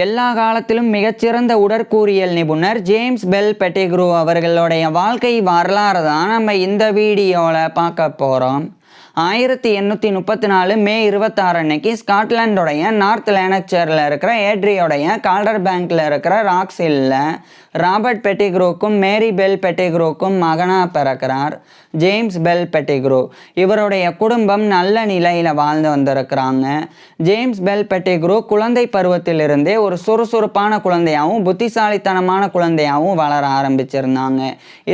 எல்லா காலத்திலும் மிகச்சிறந்த உடற்கூறியல் நிபுணர் ஜேம்ஸ் பெல் பெட்டிக்ரூ அவர்களுடைய வாழ்க்கை வரலாறு தான் நம்ம இந்த வீடியோவில் பார்க்க போகிறோம். 1834 மே 26 அன்னைக்கு ஸ்காட்லாண்டோடைய நார்த் லேனக்சரில் இருக்கிற ஏட்ரியோடைய கால்டர் பேங்கில் இருக்கிற ராக்ஸ் ஹில்லில் ராபர்ட் பெட்டிக்ரூக்கும் மேரி பெல் பெட்டிக்ரூக்கும் மகனாக பிறக்கிறார் ஜேம்ஸ் பெல் பெட்டிக்ரூ. இவருடைய குடும்பம் நல்ல நிலையில் வாழ்ந்து வந்திருக்கிறாங்க. ஜேம்ஸ் பெல் பெட்டிக்ரூ குழந்தை பருவத்திலிருந்தே ஒரு சுறுசுறுப்பான குழந்தையாகவும் புத்திசாலித்தனமான குழந்தையாகவும் வளர ஆரம்பிச்சிருந்தாங்க.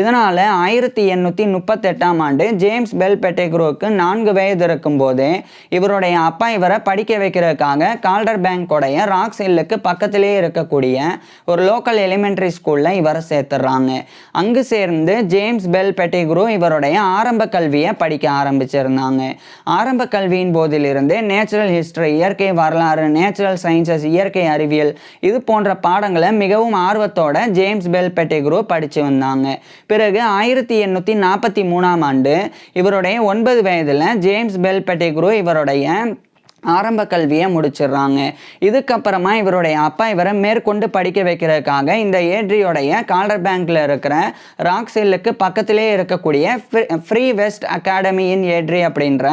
இதனால் 1838 ஆண்டு ஜேம்ஸ் பெல் பெட்டிக்ரூக்கு 4 வயது இருக்கும்போது இவருடைய அப்பா இவரை படிக்க வைக்கிறதுக்காக கால்டர் பேங்கோடைய ராக்ஸ் ஹில்லுக்கு பக்கத்திலே இருக்கக்கூடிய ஒரு லோக்கல் எலிமெண்ட்ரி ஸ்கூலில் இவரை சேர்த்துறாங்க. அங்கு சேர்ந்து ஜேம்ஸ் பெல் பெட்டிக்ரூ இவருடைய ஆரம்ப கல்வியை படிக்க ஆரம்பிச்சிருந்தாங்க. ஆரம்ப கல்வியின் போதிலிருந்தே நேச்சுரல் ஹிஸ்டரி, இயற்கை வரலாறு, நேச்சுரல் சயின்சஸ், இயற்கை அறிவியல் இது போன்ற பாடங்களை மிகவும் ஆர்வத்தோட ஜேம்ஸ் பெல் பெட்டிக்ரூ படித்து வந்தாங்க. பிறகு 1843 ஆண்டு இவருடைய 9 வயதில் ஜேம்ஸ் பெல் பெட்டிக்ரூ இவருடைய ஆரம்ப கல்வியை முடிச்சிடுறாங்க. இதுக்கப்புறமா இவருடைய அப்பா இவரை மேற்கொண்டு படிக்க வைக்கிறதுக்காக இந்த ஏட்ரியோடைய கால்டர் பேங்கில் இருக்கிற ராக்ஸ் ஹில்லுக்கு பக்கத்திலே இருக்கக்கூடிய ஃப்ரீ வெஸ்ட் அகாடமி இன் ஏட்ரி அப்படின்ற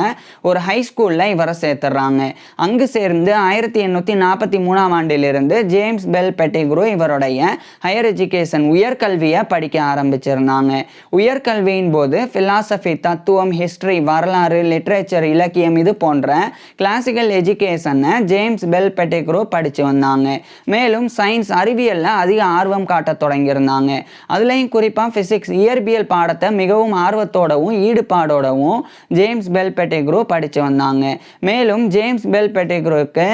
ஒரு ஹை ஸ்கூலில் இவரை சேர்த்துடுறாங்க. அங்கு சேர்ந்து 1843 ஆண்டிலிருந்து ஜேம்ஸ் பெல் பெட்டிக்ரூ இவருடைய ஹையர் எஜுகேஷன் உயர்கல்வியை படிக்க ஆரம்பிச்சிருந்தாங்க. உயர்கல்வியின் போது ஃபிலாசபி, தத்துவம், ஹிஸ்டரி, வரலாறு, லிட்ரேச்சர், இலக்கியம் இது போன்ற கிளாசிக்கல் எஜுகேஷனை ஜேம்ஸ் பெல் பெட்டிக்ரூ படித்து வந்தாங்க. மேலும் சயின்ஸ், அறிவியலில் அதிக ஆர்வம் காட்ட தொடங்கியிருந்தாங்க. அதுலேயும் குறிப்பாக ஃபிசிக்ஸ், இயற்பியல் பாடத்தை மிகவும் ஆர்வத்தோடவும் ஈடுபாடோடவும் ஜேம்ஸ் பெல் பெட்டிக்ரூ படித்து வந்தாங்க. மேலும் ஜேம்ஸ் பெல் பெட்டிக்ரூக்கு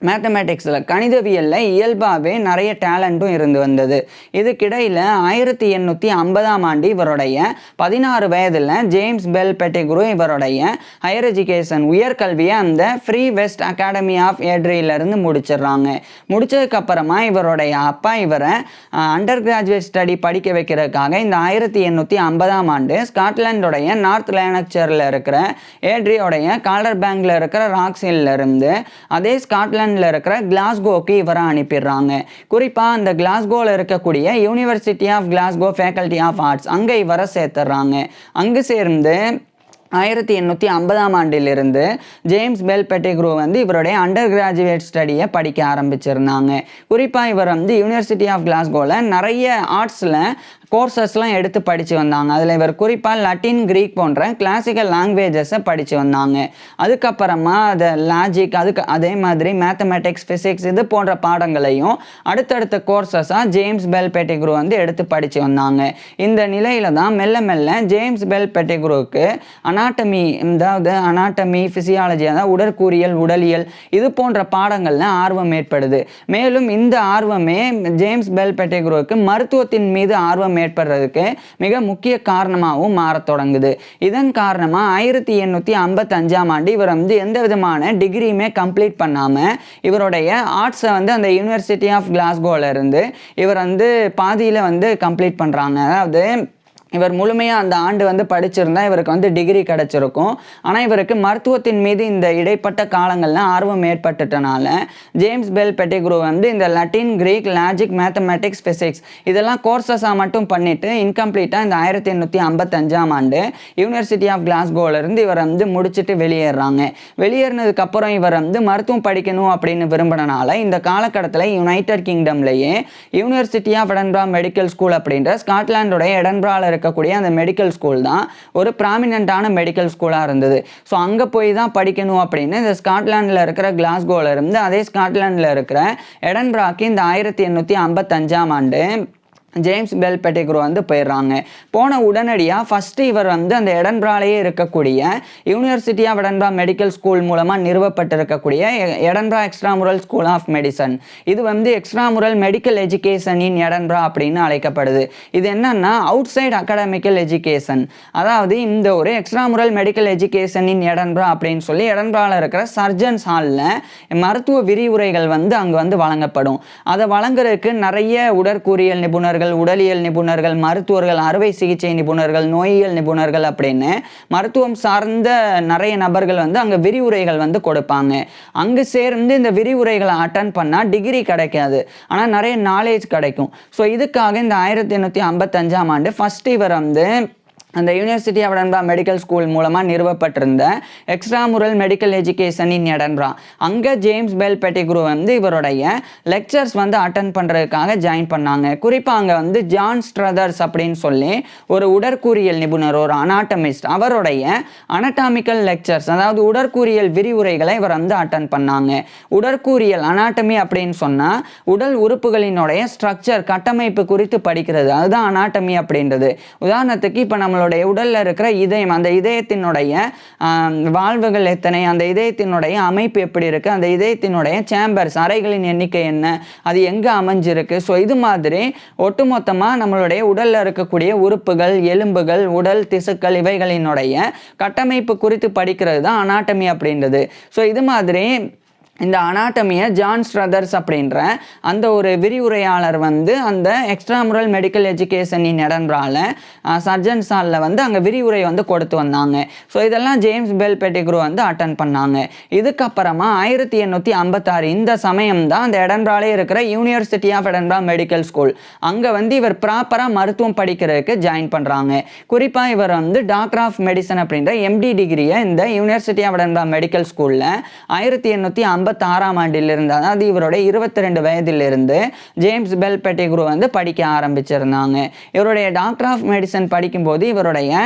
மேத்தமேட்டிக்ஸில், கணிதவியலில் இயல்பாகவே நிறைய டேலண்ட்டும் இருந்து வந்தது. இதுக்கிடையில் 1850 ஆண்டு இவருடைய 16 வயதில் ஜேம்ஸ் பெல் பெட்டிக்ரூ இவருடைய ஹையர் எஜுகேஷன் உயர்கல்வியை அந்த ஃப்ரீ வெஸ்ட் அகாடமி ஆஃப் ஏட்ரியிலிருந்து முடிச்சிடுறாங்க. முடிச்சதுக்கப்புறமா இவருடைய அப்பா இவரை அண்டர் கிராஜுவேட் ஸ்டடி படிக்க வைக்கிறதுக்காக இந்த 1850 ஆண்டு ஸ்காட்லாண்டோடைய நார்த் லேனக்சரில் இருக்கிற ஏட்ரியோடைய கால்டர் பேங்கில் இருக்கிற ராக்ஸ் ஹில்லில் இருந்து அதே ஸ்காட்லாண்ட் இருக்கிற கிளாஸ்கோக்கு இவரை அனுப்பிடுறாங்க. குறிப்பாக அந்த கிளாஸ்கோவில் இருக்கக்கூடிய university of Glasgow faculty of arts அங்கே இவரை சேர்த்துறாங்க. அங்கு சேர்ந்து 1850 ஆண்டிலிருந்து ஜேம்ஸ் பெல் பெட்டிக்ரூ இவருடைய அண்டர் கிராஜுவேட் ஸ்டடியை படிக்க ஆரம்பிச்சிருந்தாங்க. குறிப்பாக இவர் யூனிவர்சிட்டி ஆஃப் கிளாஸ்கோவில் நிறைய ஆர்ட்ஸில் கோர்சஸ்லாம் எடுத்து படித்து வந்தாங்க. அதில் இவர் குறிப்பாக லட்டின், கிரீக் போன்ற கிளாசிக்கல் லாங்குவேஜஸை படித்து வந்தாங்க. அதுக்கப்புறமா அதை லாஜிக், அதே மாதிரி மேத்தமேட்டிக்ஸ், ஃபிசிக்ஸ் இது போன்ற பாடங்களையும் அடுத்தடுத்த கோர்சஸாக ஜேம்ஸ் பெல் பெட்டிக்ரூ எடுத்து படித்து வந்தாங்க. இந்த நிலையில தான் மெல்ல மெல்ல ஜேம்ஸ் பெல் பெட்டிக்ரூக்கு அனாட்டமி, ஃபிசியாலஜி, அதாவது உடற்கூறியல், உடலியல் இது போன்ற பாடங்கள்ல ஆர்வம் ஏற்படுது. மேலும் இந்த ஆர்வமே ஜேம்ஸ் பெல் பெட்டிக்ரூக்கு மருத்துவத்தின் மீது ஆர்வம் ஏற்படுறதுக்கு மிக முக்கிய காரணமாகவும் மாறத் தொடங்குது. இதன் காரணமாக 1855 ஆண்டு இவர் எந்த விதமான டிகிரியுமே கம்ப்ளீட் பண்ணாமல் இவருடைய ஆர்ட்ஸை அந்த யூனிவர்சிட்டி ஆஃப் கிளாஸ்கோவில் இருந்து இவர் பாதியில் கம்ப்ளீட் பண்ணுறாங்க. அதாவது இவர் முழுமையாக அந்த ஆண்டு படிச்சிருந்தால் இவருக்கு டிகிரி கிடச்சிருக்கும். ஆனால் இவருக்கு மருத்துவத்தின் மீது இந்த இடைப்பட்ட காலங்களில் ஆர்வம் ஏற்பட்டுட்டனால ஜேம்ஸ் பெல் பெட்டிக்ரூ இந்த Latin, Greek, logic, mathematics, physics இதெல்லாம் கோர்சஸாக மட்டும் பண்ணிவிட்டு இன்கம்ப்ளீட்டாக இந்த 1855 ஆண்டு யூனிவர்சிட்டி ஆஃப் கிளாஸ்கோவிலிருந்து இவர் முடிச்சுட்டு வெளியேறாங்க. வெளியேறினதுக்கப்புறம் இவர் மருத்துவம் படிக்கணும் அப்படின்னு விரும்பினால இந்த காலகட்டத்தில் யுனைடெட் கிங்டம்லேயே University of Edinburgh medical School அப்படின்ற ஸ்காட்லாண்டோடைய எடன்பராவில் இருக்கக்கூடிய அந்த மெடிக்கல் ஸ்கூல் தான் ஒரு ப்ராமினென்ட்டான மெடிக்கல் ஸ்கூலாக இருந்தது. ஸோ அங்கே போய் தான் படிக்கணும் அப்படின்னு இந்த ஸ்காட்லாண்டில் இருக்கிற கிளாஸ்கோவில் இருந்து அதே ஸ்காட்லாண்டில் இருக்கிற எடன்பராக்கு இந்த 1855 ஆண்டு ஜேம்ஸ் பெல் பெட்டிக்ரூ போயிடுறாங்க. போன உடனடியாக ஃபஸ்ட்டு இவர் அந்த எடன்பராலேயே இருக்கக்கூடிய university of Edinburgh medical school மூலமாக நிறுவப்பட்டிருக்கக்கூடிய Edinburgh extramural school of medicine இது எக்ஸ்ட்ராமுரல் மெடிக்கல் எஜுகேஷன் இன் எடன்பரா அப்படின்னு அழைக்கப்படுது. இது என்னன்னா அவுட் சைட் அகாடமிக்கல் எஜுகேஷன், அதாவது இந்த ஒரு எக்ஸ்ட்ராமுரல் மெடிக்கல் எஜுகேஷன் இன் எடன்பரா அப்படின்னு சொல்லி எடன்பராவில் இருக்கிற சர்ஜன்ஸ் ஹாலில் மருத்துவ விரிவுரைகள் அங்கே வழங்கப்படும். அதை வழங்குறதுக்கு நிறைய உடற்கூறியல் நிபுணர்கள், நிபுணர்கள், உடலியல் நிபுணர்கள், மருத்துவர்கள், அறுவை சிகிச்சை நிபுணர்கள், நோயியல் நிபுணர்கள் அப்படின்னு மருத்துவம் சார்ந்த நிறைய நபர்கள் வந்து அங்கே விரிவுரைகள் வந்து கொடுப்பாங்க. அங்கு சேர்ந்து இந்த விரிவுரைகளை அட்டன் பண்ணால் டிகிரி கிடைக்காது, ஆனால் நிறைய நாலேஜ் கிடைக்கும். ஸோ இதுக்காக இந்த 1855ஆம் ஆண்டு ஃபர்ஸ்ட் இவர் வந்து அந்த university of Edinburgh medical school மூலமாக நிறுவப்பட்டிருந்த extra mural medical education in Edinburgh, அங்கே ஜேம்ஸ் பெல் பெட்டிக்ரூ வந்து இவருடைய லெக்சர்ஸ் வந்து அட்டன் பண்ணுறதுக்காக ஜாயின் பண்ணாங்க. குறிப்பாக அங்கே வந்து ஜான் ஸ்ட்ரதர்ஸ் அப்படின்னு சொல்லி ஒரு உடற்கூறியல் நிபுணர், ஒரு அனாட்டமிஸ்ட், அவருடைய அனட்டாமிக்கல் லெக்சர்ஸ், அதாவது உடற்கூறியல் விரிவுரைகளை இவர் வந்து அட்டன் பண்ணாங்க. உடற்கூறியல் அனாட்டமி அப்படின்னு சொன்னால் உடல் உறுப்புகளினுடைய ஸ்ட்ரக்சர், கட்டமைப்பு குறித்து படிக்கிறது, அதுதான் அனாட்டமி அப்படின்றது. உதாரணத்துக்கு இப்போ நம்மளுடைய உடல்ல இருக்கிற இதயம், அந்த இதயத்தினுடைய வாழ்வுகள் எத்தனை, அந்த இதயத்தினுடைய அமைப்பு எப்படி இருக்கு, அந்த இதயத்தினுடைய சேம்பர்ஸ், அறைகளின் எண்ணிக்கை என்ன, அது எங்க அமைஞ்சிருக்கு. ஸோ இது மாதிரி ஒட்டுமொத்தமாக நம்மளுடைய உடல்ல இருக்கக்கூடிய உறுப்புகள், எலும்புகள், உடல் திசுக்கள் இவைகளினுடைய கட்டமைப்பு குறித்து படிக்கிறது தான் அனாட்டமி அப்படின்றது. ஸோ இது மாதிரி இந்த அனாட்டமியை ஜான் ஸ்ட்ரதர்ஸ் அப்படின்ற அந்த ஒரு விரிவுரையாளர் வந்து அந்த எக்ஸ்ட்ராமுரல் மெடிக்கல் எஜுகேஷன் இன் எடன்பரால சர்ஜன்ஸ் ஹாலில் வந்து அங்கே விரிவுரை வந்து கொடுத்து வந்தாங்க. ஸோ இதெல்லாம் ஜேம்ஸ் பெல் பெட்டிக்ரூ வந்து அட்டன் பண்ணாங்க. இதுக்கப்புறமா 1856 இந்த சமயம் தான் அந்த எடன்பராலே இருக்கிற university of Edinburgh medical school, அங்கே வந்து இவர் ப்ராப்பராக மருத்துவம் படிக்கிறதுக்கு ஜாயின் பண்ணுறாங்க. குறிப்பாக இவர் வந்து டாக்டர் ஆஃப் மெடிசன் அப்படின்ற எம்டி டிகிரியை இந்த யூனிவர்சிட்டி ஆஃப் எடன்பரா மெடிக்கல் ஸ்கூலில் 1856ஆம் ஆண்டிலிருந்து, அதாவது இவருடைய 22 வயதிலிருந்து ஜேம்ஸ் பெல் பெட்டிக்ரூ வந்து படிக்க ஆரம்பிச்சிருந்தாங்க. இவருடைய டாக்டர் ஆஃப் மெடிசன் படிக்கும்போது இவருடைய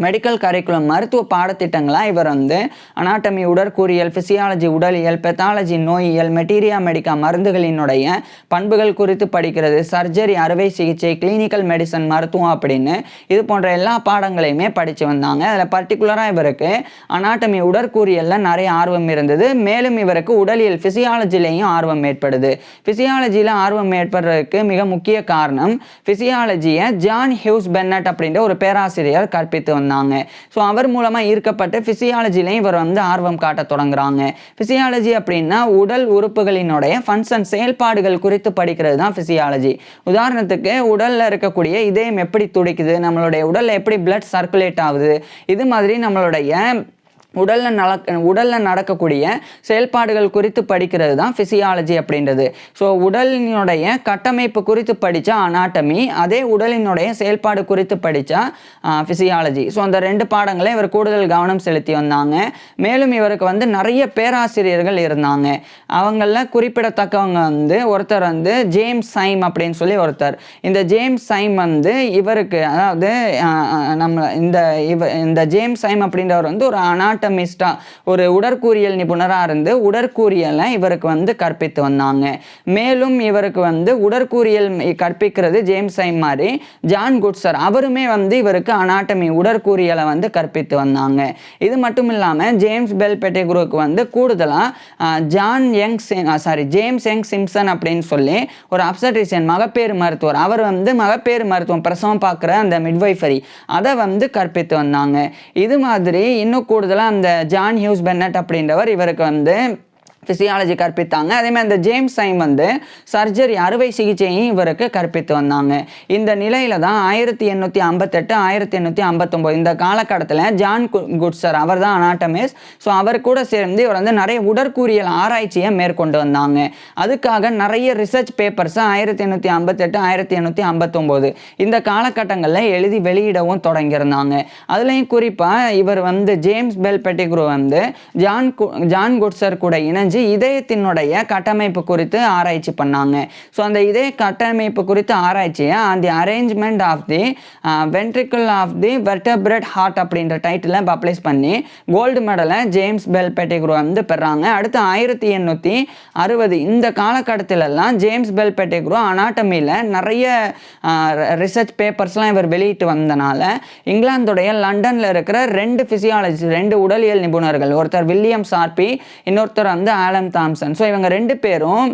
மெடிக்கல் கரிக்குலம், மருத்துவ பாடத்திட்டங்களாக இவர் வந்து அனாட்டமி, உடற்கூறியல், ஃபிசியாலஜி உடலியல், பெத்தாலஜி நோயியல், மெட்டீரியா மெடிக்கா மருந்துகளினுடைய பண்புகள் குறித்து படிக்கிறது, சர்ஜரி அறுவை சிகிச்சை, கிளினிக்கல் மெடிசன் மருத்துவம் அப்படின்னு இது போன்ற எல்லா பாடங்களையுமே படித்து வந்தாங்க. அதில் பர்டிகுலராக இவருக்கு அனாட்டமி உடற்கூறியலில் நிறைய ஆர்வம் இருந்தது. மேலும் இவருக்கு உடலியல் ஃபிசியாலஜிலையும் ஆர்வம் ஏற்படுது. ஃபிசியாலஜியில் ஆர்வம் ஏற்படுறதுக்கு மிக முக்கிய காரணம் ஃபிசியாலஜியை ஜான் ஹியூஸ் பென்னட் அப்படின்ற ஒரு பேராசிரியர் கற்பித்து வந்தாங்க. ஸோ அவர் மூலமாக ஈர்க்கப்பட்டு ஃபிசியாலஜிலையும் இவர் வந்து ஆர்வம் காட்ட தொடங்குறாங்க. ஃபிசியாலஜி அப்படின்னா உடல் உறுப்புகளினுடைய ஃபங்க்ஷன், செயல்பாடுகள் குறித்து படிக்கிறது தான் ஃபிசியாலஜி. உதாரணத்துக்கு உடலில் இருக்கக்கூடிய இதயம் எப்படி துடிக்குது, நம்மளுடைய உடலில் எப்படி பிளட் சர்க்குலேட் ஆகுது, இது மாதிரி நம்மளுடைய உடலில் நடக்கக்கூடிய செயல்பாடுகள் குறித்து படிக்கிறது தான் ஃபிசியாலஜி அப்படின்றது. ஸோ உடலினுடைய கட்டமைப்பு குறித்து படித்தா அனாட்டமி, அதே உடலினுடைய செயல்பாடு குறித்து படித்தா ஃபிசியாலஜி. ஸோ அந்த ரெண்டு பாடங்களை இவர் கூடுதல் கவனம் செலுத்தி வந்தாங்க. மேலும் இவருக்கு வந்து நிறைய பேராசிரியர்கள் இருந்தாங்க. அவங்களில் குறிப்பிடத்தக்கவங்க வந்து ஒருத்தர் வந்து ஜேம்ஸ் சைம் அப்படின்னு சொல்லி ஒருத்தர். இந்த ஜேம்ஸ் சைம் வந்து இவருக்கு, அதாவது நம்ம இந்த ஜேம்ஸ் சைம் அப்படின்றவர் வந்து ஒரு அனாட்டமிஸ்டா, ஒரு உடற்கூறியல் நிபுணராக இருந்து உடற்கூறியலை இவருக்கு வந்து கற்பித்து வந்தாங்க. மேலும் இவருக்கு வந்து உடற்கூறியல் கற்பிக்கிறது ஜேம்ஸ் சைம் மாதிரி ஜான் குட்சர், அவருமே வந்து இவருக்கு அனாட்டமி உடற்கூறியலை வந்து கற்பித்து வந்தாங்க. இது மட்டும் இல்லாமல் ஜேம்ஸ் பெல் பெட்டிக்ரூக்கு வந்து கூடுதலாக ஜேம்ஸ் யங் சிம்சன் அப்படின்னு சொல்லி ஒரு அப்சட்ரிஷியன், மகப்பேறு மருத்துவர், அவர் வந்து மகப்பேறு மருத்துவம், பிரசவம் பார்க்குற அந்த மிட்வைஃபரி, அதை வந்து கற்பித்து வந்தாங்க. இது மாதிரி இன்னும் கூடுதலாக அந்த ஜான் ஹியூஸ் பென்னட் அப்படின்றவர் இவருக்கு வந்து ஃபிசியாலஜி கற்பித்தாங்க. அதேமாதிரி இந்த ஜேம்ஸ் சைம் வந்து சர்ஜரி அறுவை சிகிச்சையும் இவருக்கு கற்பித்து வந்தாங்க. இந்த நிலையில தான் 1858 1859 இந்த காலகட்டத்தில் ஜான் குட்சர், அவர் தான் அனாட்டமிஸ்ட். ஸோ அவர் கூட சேர்ந்து இவர் வந்து நிறைய உடற்கூறியல் ஆராய்ச்சியை மேற்கொண்டு வந்தாங்க. அதுக்காக நிறைய ரிசர்ச் பேப்பர்ஸை 1858 1859 இந்த காலகட்டங்களில் எழுதி வெளியிடவும் தொடங்கியிருந்தாங்க. அதுலேயும் குறிப்பாக இவர் வந்து ஜேம்ஸ் பெல் பெட்டிக்ரூ வந்து ஜான் குட்சர் கூட இணைஞ்சு இதயத்தினுடைய கட்டமைப்பு குறித்து ஆராய்ச்சி பண்ணாங்க. ஸோ அந்த இதய கட்டமைப்பு குறித்து ஆராய்ச்சியை அந்த arrangement of the ventricle of the vertebrate heart அப்படின்ற டைட்டில் பப்ளிஷ் பண்ணி கோல்டு மெடலை ஜேம்ஸ் பெல் பெட்டிக்ரூ வந்து பெறாங்க. அடுத்து 1860 இந்த காலகட்டத்திலெல்லாம் ஜேம்ஸ் பெல் பெட்டிக்ரூ அனாட்டமியில் நிறைய ரிசர்ச் பேப்பர்ஸ்லாம் இவர் வெளியிட்டு வந்தனால இங்கிலாந்துடைய லண்டனில் இருக்கிற 2 ஃபிசியாலஜி, 2 உடலியல் நிபுணர்கள், ஒருத்தர் வில்லியம் சார்பி, இன்னொருத்தர் வந்து ஆலம் தாம்சன். ஸோ இவங்க 2 பேரும்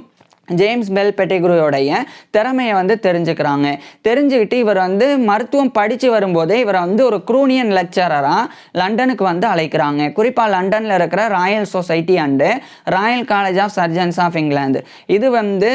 ஜேம்ஸ் பெல் பெட்டிக்ரூயோடைய திறமையை வந்து தெரிஞ்சுக்கிறாங்க. தெரிஞ்சுக்கிட்டு இவர் வந்து மருத்துவம் படித்து வரும்போதே இவரை வந்து ஒரு க்ரூனியன் லெக்சரராக லண்டனுக்கு வந்து அழைக்கிறாங்க. குறிப்பாக லண்டனில் இருக்கிற royal society and royal college of surgeons of England, இது வந்து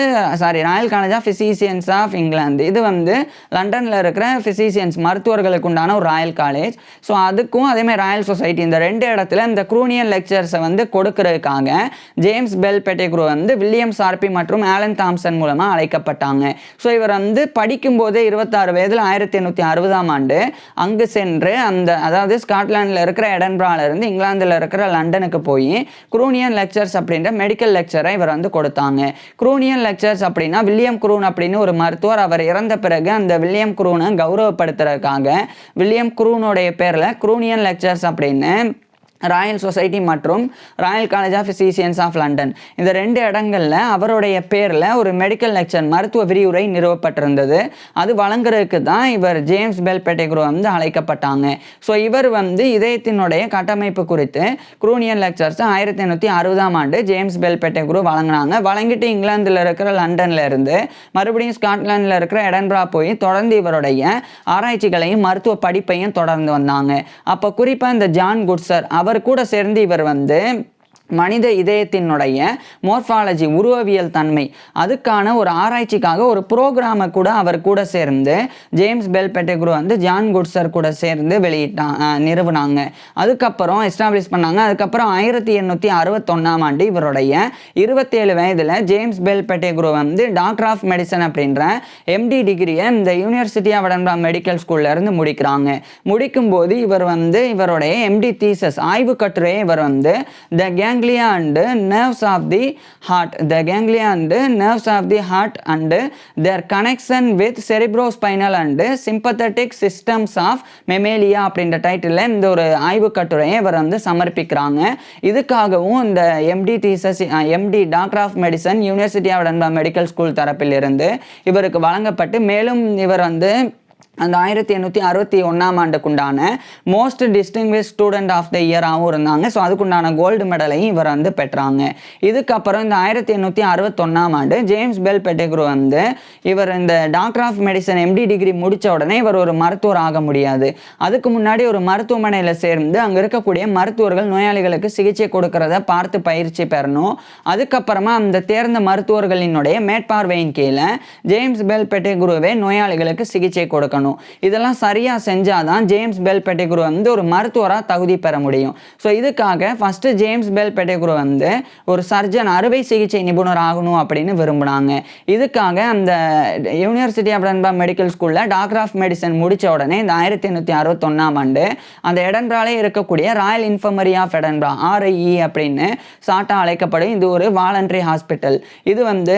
royal college of physicians of England, இது வந்து லண்டனில் இருக்கிற ஃபிசிசியன்ஸ் மருத்துவர்களுக்கு உண்டான ஒரு ராயல் காலேஜ். ஸோ அதுக்கும் அதேமாதிரி ராயல் சொசைட்டி, இந்த 2 இடத்துல இந்த க்ரூனியன் லெக்சர்ஸை வந்து கொடுக்கறதுக்காக ஜேம்ஸ் பெல் பெட்டிக்ரூ வந்து வில்லியம் ஷார்பி மற்றும் ஆலன் தாம்சன் மூலமா அழைக்கப்பட்டாங்க. ஸோ இவர் வந்து படிக்கும் போதே 26 வயதில் 1860ஆம் ஆண்டு அங்கு சென்று அதாவது ஸ்காட்லாண்டில் இருக்கிற எடன்பரால இருந்து இங்கிலாந்தில் இருக்கிற லண்டனுக்கு போய் க்ரூனியன் லெக்சர்ஸ் அப்படின்ற மெடிக்கல் லெக்சரை இவர் வந்து கொடுத்தாங்க. க்ரூனியன் லெக்சர்ஸ் அப்படின்னா வில்லியம் க்ரூன் அப்படின்னு ஒரு மருத்துவர், அவர் இறந்த பிறகு அந்த வில்லியம் க்ரூனை கௌரவப்படுத்துறதுக்காக வில்லியம் க்ரூனுடைய பேரில் க்ரூனியன் லெக்சர்ஸ் அப்படின்னு ராயல் சொசைட்டி மற்றும் royal college of physicians of London, இந்த 2 இடங்களில் அவருடைய பேரில் ஒரு மெடிக்கல் லெக்சர் மருத்துவ விரிவுரை நிறுவப்பட்டிருந்தது. அது வழங்குறதுக்கு தான் இவர் ஜேம்ஸ் பெல் பெட்டிக்ரூ வந்து அழைக்கப்பட்டாங்க. ஸோ இவர் வந்து இதயத்தினுடைய கட்டமைப்பு குறித்து க்ரூனியன் லெக்சர்ஸ் 1860ஆம் ஆண்டு ஜேம்ஸ் பெல் பெட்டிக்ரூ வழங்கினாங்க. வழங்கிட்டு இங்கிலாந்தில் இருக்கிற லண்டனில் இருந்து மறுபடியும் ஸ்காட்லாண்டில் இருக்கிற எடன்பரா போய் தொடர்ந்து இவருடைய ஆராய்ச்சிகளையும் மருத்துவ படிப்பையும் தொடர்ந்து வந்தாங்க. அப்போ குறிப்பாக இந்த ஜான் குட்சர் அவர் கூட சேர்ந்து இவர் வந்து மனித இதயத்தினுடைய மோர்ஃபாலஜி உருவவியல் தன்மை அதுக்கான ஒரு ஆராய்ச்சிக்காக ஒரு ப்ரோக்ராமை கூட அவர் கூட சேர்ந்து ஜேம்ஸ் பெல் பெட்டிக்ரூ வந்து ஜான் குட்சர் கூட சேர்ந்து நிறுவனாங்க. அதுக்கப்புறம் எஸ்டாப்ளிஷ் பண்ணாங்க. அதுக்கப்புறம் 1861ஆம் ஆண்டு இவருடைய 27 வயதில் ஜேம்ஸ் பெல் பெட்டிக்ரூ வந்து டாக்டர் ஆஃப் மெடிசன் அப்படின்ற எம்டி டிகிரியை இந்த யூனிவர்சிட்டி ஆஃப் எடன்பரா மெடிக்கல் ஸ்கூல்ல இருந்து முடிக்கிறாங்க. முடிக்கும்போது இவர் வந்து இவருடைய எம்டி தீசஸ் ஆய்வு கட்டுரையை இவர் வந்து த ganglia and nerves of the heart, the ganglia and nerves of the heart and their connection with cerebrospinal and sympathetic systems of mammalia அப்படின்ற டைட்டில் இந்த ஒரு ஆய்வு கட்டுரையை இவர் வந்து சமர்ப்பிக்கிறாங்க. இதுக்காகவும் இந்த MD thesis MD doctor of medicine University of Edinburgh medical School தரப்பில் இருந்து இவருக்கு வழங்கப்பட்டு, மேலும் இவர் வந்து அந்த 1861ஆம் ஆண்டுக்குண்டான most distinguish student of the இயராகவும் இருந்தாங்க. ஸோ அதுக்குண்டான கோல்டு மெடலையும் இவர் வந்து பெற்றாங்க. இதுக்கப்புறம் இந்த 1861ஆம் ஆண்டு ஜேம்ஸ் பெல் பெட்டிக்ரூ வந்து இவர் இந்த doctor of medicine MD degree முடித்த உடனே இவர் ஒரு மருத்துவர் ஆக முடியாது. அதுக்கு முன்னாடி ஒரு மருத்துவமனையில் சேர்ந்து அங்கே இருக்கக்கூடிய மருத்துவர்கள் நோயாளிகளுக்கு சிகிச்சை கொடுக்கறத பார்த்து பயிற்சி பெறணும். அதுக்கப்புறமா அந்த தேர்ந்த மருத்துவர்களினுடைய மேற்பார்வையின் கீழே ஜேம்ஸ் பெல் பெட்டிக்ரூவே நோயாளிகளுக்கு சிகிச்சை கொடுக்கணும். இதெல்லாம் சரியா செஞ்சாதான் ஜேம்ஸ் பெல் பெட்டிக்ரூ வந்து ஒரு மருத்துவராக தகுதி பெற முடியும். ஸோ இதுக்காக ஃபர்ஸ்ட் ஜேம்ஸ் பெல் பெட்டிக்ரூ வந்து ஒரு சர்ஜன் அறுவை சிகிச்சை நிபுணர் ஆகணும் அப்படின்னு விரும்பினாங்க. இதுக்காக அந்த யூனிவர்சிட்டி ஆஃப் எடன்பரா மெடிக்கல் ஸ்கூலில் டாக்டர் ஆஃப் மெடிசன் முடித்த உடனே இந்த 1861ஆம் ஆண்டு அந்த எடன்பராலே இருக்கக்கூடிய royal infirmary of Edinburgh RIE அப்படின்னு சாட்டா அழைக்கப்படும். இது ஒரு வாலண்டரி ஹாஸ்பிட்டல். இது வந்து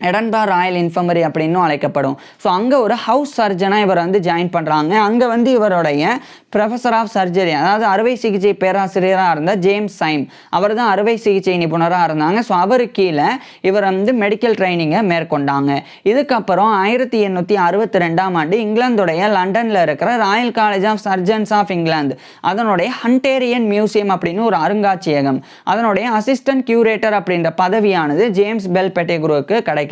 எடன்பரா ராயல் இன்ஃபர்மரி அப்படின்னு அழைக்கப்படும். ஸோ அங்கே ஒரு ஹவுஸ் சர்ஜனாக இவர் வந்து ஜாயின் பண்ணுறாங்க. அங்கே வந்து இவருடைய ப்ரொஃபஸர் ஆஃப் சர்ஜரி, அதாவது அறுவை சிகிச்சை பேராசிரியராக இருந்த ஜேம்ஸ் சைம், அவர் தான் அறுவை சிகிச்சை நிபுணராக இருந்தாங்க. ஸோ அவர் கீழே இவர் வந்து மெடிக்கல் ட்ரைனிங்கை மேற்கொண்டாங்க. இதுக்கப்புறம் 1862ஆம் ஆண்டு இங்கிலாந்துடைய லண்டனில் இருக்கிற Royal college of surgeons of England அதனுடைய ஹண்டேரியன் மியூசியம் அப்படின்னு ஒரு அருங்காட்சியகம், அதனுடைய அசிஸ்டன்ட் கியூரேட்டர் அப்படின்ற பதவியானது ஜேம்ஸ் பெல் பெட்டிக்ரூவுக்கு கிடைக்கும்.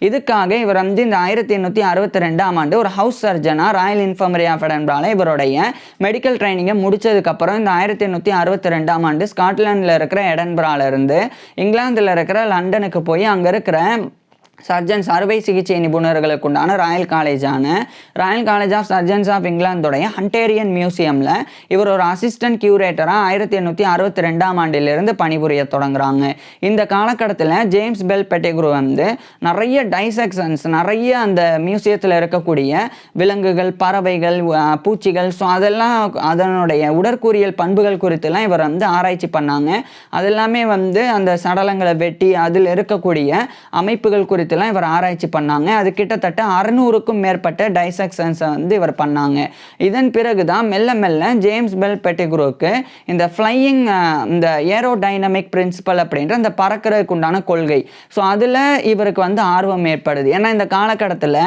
இதுக்காக இவர் வந்து இந்த 1862ஆம் ஆண்டு ஒரு ஹவுஸ் சர்ஜனா ராயல் இன்ஃபர்மரி ஆஃப் எடன்பரால இவருடைய மெடிக்கல் ட்ரைனிங்கை முடிச்சதுக்கு அப்புறம் இந்த 1862ஆம் ஆண்டு ஸ்காட்லாண்டில் இருக்கிற எடன்பரால இருந்து இங்கிலாந்துல இருக்கிற லண்டனுக்கு போய் அங்க இருக்கிற சர்ஜன்ஸ் அறுவை சிகிச்சை நிபுணர்களுக்கு உண்டான Royal college of surgeons of இங்கிலாந்துடைய ஹண்டேரியன் மியூசியமில் இவர் ஒரு அசிஸ்டன்ட் கியூரேட்டராக 1862ஆம் ஆண்டிலிருந்து பணிபுரிய தொடங்குறாங்க. இந்த காலகட்டத்தில் ஜேம்ஸ் பெல் பெட்டிக்ரூ வந்து நிறைய டைசெக்ஷன்ஸ், நிறைய அந்த மியூசியத்தில் இருக்கக்கூடிய விலங்குகள், பறவைகள், பூச்சிகள், ஸோ அதெல்லாம் அதனுடைய உடற்கூறியல் பண்புகள் குறித்துலாம் இவர் வந்து ஆராய்ச்சி பண்ணாங்க. அதெல்லாமே வந்து அந்த சடலங்களை வெட்டி அதில் இருக்கக்கூடிய அமைப்புகள் குறித்து இவர் ஆராய்ச்சி பண்ணாங்க. அது கிட்டத்தட்ட 600க்கும் மேற்பட்ட டைசெக்ஷன்ஸை வந்து இவர் பண்ணாங்க. இதன் பிறகுதான் மெல்ல மெல்ல ஜேம்ஸ் பெல் பெட்டிக்ரூக்கு இந்த ஃப்ளையிங், இந்த ஏரோடைனமிக் பிரின்சிபல் அப்படின்ற அந்த பறக்கிறதுக்கு உண்டான கொள்கை, ஸோ அதில் இவருக்கு வந்து ஆர்வம் ஏற்படுது. ஏன்னா இந்த காலகட்டத்தில்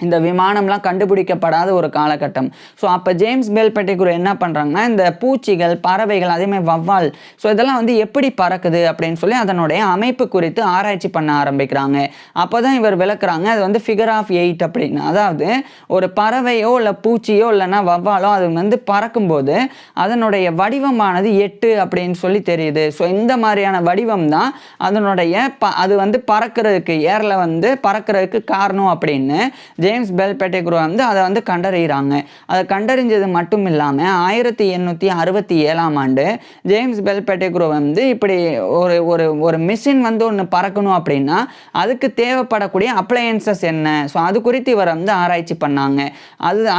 இந்த விமானம்லாம் கண்டுபிடிக்கப்படாத ஒரு காலகட்டம். ஸோ அப்போ ஜேம்ஸ் பெல் பெட்டிக்ரூ என்ன பண்ணுறாங்கன்னா, இந்த பூச்சிகள், பறவைகள், அதேமாதிரி வவ்வால், ஸோ இதெல்லாம் வந்து எப்படி பறக்குது அப்படின்னு சொல்லி அதனுடைய அமைப்பு குறித்து ஆராய்ச்சி பண்ண ஆரம்பிக்கிறாங்க. அப்போ தான் இவர் விளக்குறாங்க, அது வந்து ஃபிகர் ஆஃப் 8 அப்படின்னு. அதாவது ஒரு பறவையோ இல்லை பூச்சியோ இல்லைன்னா வவ்வாலோ அது வந்து பறக்கும்போது அதனுடைய வடிவமானது 8 அப்படின்னு சொல்லி தெரியுது. ஸோ இந்த மாதிரியான வடிவம் தான் அதனுடைய அது வந்து பறக்கிறதுக்கு, ஏரில் வந்து பறக்கிறதுக்கு காரணம் அப்படின்னு ஜேம்ஸ் பெல் பெட்டிக்ரூ வந்து அதை வந்து கண்டறிகிறாங்க. அதை கண்டறிஞ்சது மட்டும் இல்லாமல் 1867ஆம் ஆண்டு ஜேம்ஸ் பெல் பெட்டிக்ரூ வந்து இப்படி ஒரு ஒரு ஒரு மிஷின் வந்து ஒன்று பறக்கணும் அப்படின்னா அதுக்கு தேவைப்படக்கூடிய அப்ளையன்சஸ் என்ன, ஸோ அது குறித்து இவர் வந்து ஆராய்ச்சி பண்ணாங்க.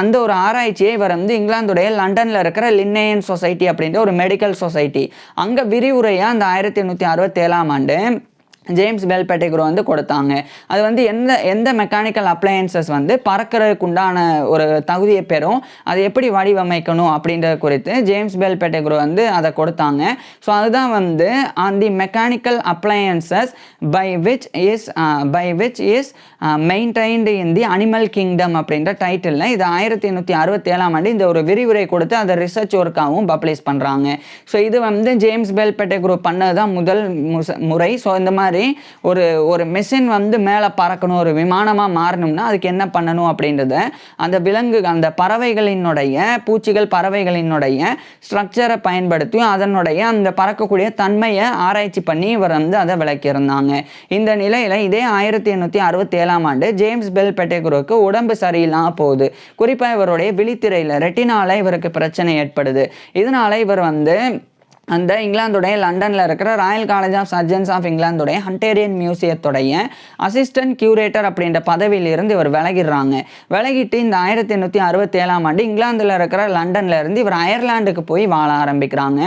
அந்த ஒரு ஆராய்ச்சியை இவர் வந்து இங்கிலாந்துடைய லண்டனில் இருக்கிற லின்னேயன் சொசைட்டி அப்படின்ற ஒரு மெடிக்கல் சொசைட்டி அங்கே விரிவுரையாக அந்த 1867ஆம் ஆண்டு ஜேம்ஸ் பெல் பெட்டிக்ரூ வந்து கொடுத்தாங்க. அது வந்து எந்த மெக்கானிக்கல் அப்ளையன்சஸ் வந்து பறக்கிறதுக்கு உண்டான ஒரு தகுதியை பெறும், அதை எப்படி வடிவமைக்கணும் அப்படின்றது குறித்து ஜேம்ஸ் பெல் பெட்டிக்ரூ வந்து அதை கொடுத்தாங்க. ஸோ அதுதான் வந்து on the mechanical appliances by which is maintained in the animal kingdom அப்படின்ற டைட்டிலில் இது 1867ஆம் ஆண்டு இந்த ஒரு விரிவுரை கொடுத்து அதை ரிசர்ச் ஒர்க்காகவும் பப்ளிஷ் பண்ணுறாங்க. ஸோ இது வந்து ஜேம்ஸ் பெல் பெட்டிக்ரூ பண்ணது தான் முதல் முறை. ஸோ இந்த மாதிரி ஒரு மெஷின் வந்து மேலே பறக்கணும், ஒரு விமானமாக மாறணும்னா அதுக்கு என்ன பண்ணணும் அப்படின்றத அந்த பறவைகளினுடைய பூச்சிகள் பறவைகளினுடைய ஸ்ட்ரக்சரை பயன்படுத்தி அதனுடைய அந்த பறக்கக்கூடிய தன்மையை ஆராய்ச்சி பண்ணி இவர் வந்து அதை விளக்கியிருந்தாங்க. இந்த நிலையில் இதே 1867ஆம் ஆண்டு ஜேம்ஸ் பெல் பெட்டிக்ரூக்கு உடம்பு சரியில்லாமல் போகுது. குறிப்பாக இவருடைய விழித்திரையில் ரெட்டினால இவருக்கு பிரச்சனை ஏற்படுது. இதனால இவர் வந்து அந்த இங்கிலாந்துடைய லண்டனில் இருக்கிற Royal college of surgeons of இங்கிலாந்துடைய ஹண்டேரியன் மியூசியத்துடைய அசிஸ்டன்ட் கியூரேட்டர் அப்படின்ற பதவியிலிருந்து இவர் விலகிட்டு இந்த 1867ஆம் ஆண்டு இங்கிலாந்தில் இருக்கிற லண்டனில் இருந்து இவர் அயர்லாண்டுக்கு போய் வாழ ஆரம்பிக்கிறாங்க.